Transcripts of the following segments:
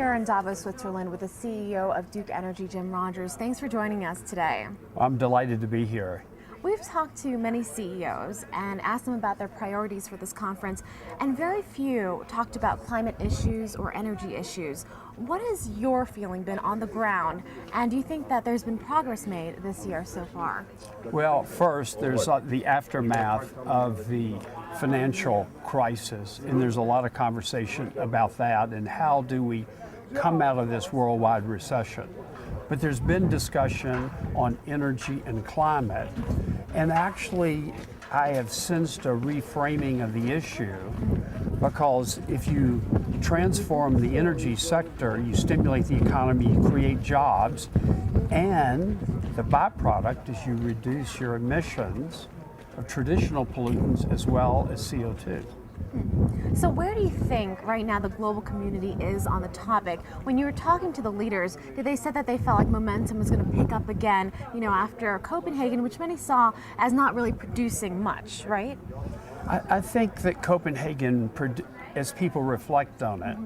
here in Davos, Switzerland with the CEO of Duke Energy, Jim Rogers. Thanks for joining us today. I'm delighted to be here. We've talked to many CEOs and asked them about their priorities for this conference, and very few talked about climate issues or energy issues. What has your feeling been on the ground, and do you think that there's been progress made this year so far? Well, first, there's the aftermath of the financial crisis, and there's a lot of conversation about that and how do we come out of this worldwide recession. But there's been discussion on energy and climate, and actually I have sensed a reframing of the issue, because if you transform the energy sector, you stimulate the economy, you create jobs, and the byproduct is you reduce your emissions of traditional pollutants as well as CO2. So where do you think right now the global community is on the topic? When you were talking to the leaders, did they say that they felt like momentum was going to pick up again, after Copenhagen, which many saw as not really producing much, right? I think that Copenhagen, as people reflect on it,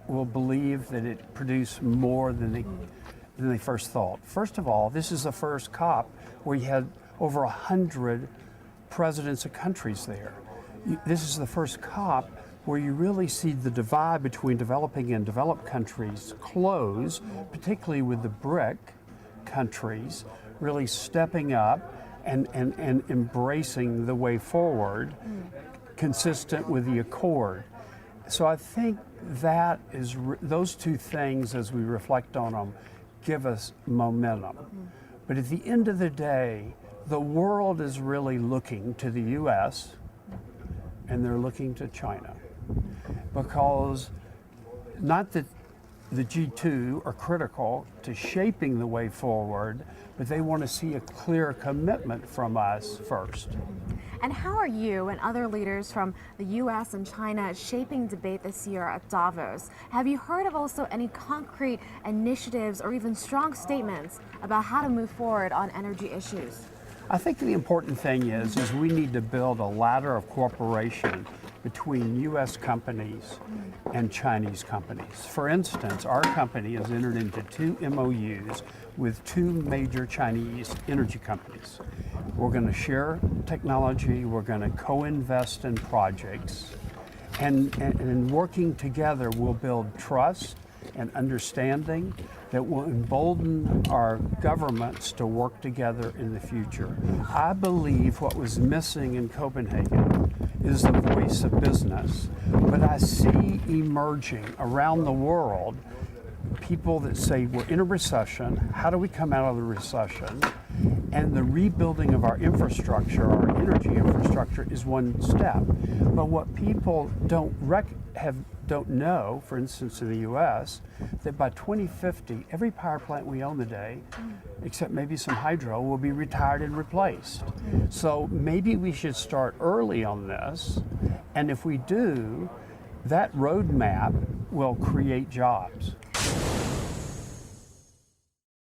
will believe that it produced more than they first thought. First of all, this is the first COP where you had over 100 presidents of countries there. This is the first COP where you really see the divide between developing and developed countries close, particularly with the BRIC countries really stepping up and embracing the way forward, consistent with the Accord. So I think that is those two things, as we reflect on them, give us momentum. But at the end of the day, the world is really looking to the U.S., and they're looking to China, because not that the G2 are critical to shaping the way forward, but they want to see a clear commitment from us first. And how are you and other leaders from the U.S. and China shaping debate this year at Davos? Have you heard of also any concrete initiatives or even strong statements about how to move forward on energy issues? I think the important thing is we need to build a ladder of cooperation between U.S. companies and Chinese companies. For instance, our company has entered into 2 MOUs with 2 major Chinese energy companies. We're going to share technology, we're going to co-invest in projects, and working together we'll build trust and understanding that will embolden our governments to work together in the future. I believe what was missing in Copenhagen is the voice of business, but I see emerging around the world people that say we're in a recession, how do we come out of the recession? And the rebuilding of our infrastructure, our energy infrastructure, is one step. But what people don't know, for instance in the U.S., that by 2050, every power plant we own today, except maybe some hydro, will be retired and replaced. So maybe we should start early on this, and if we do, that roadmap will create jobs.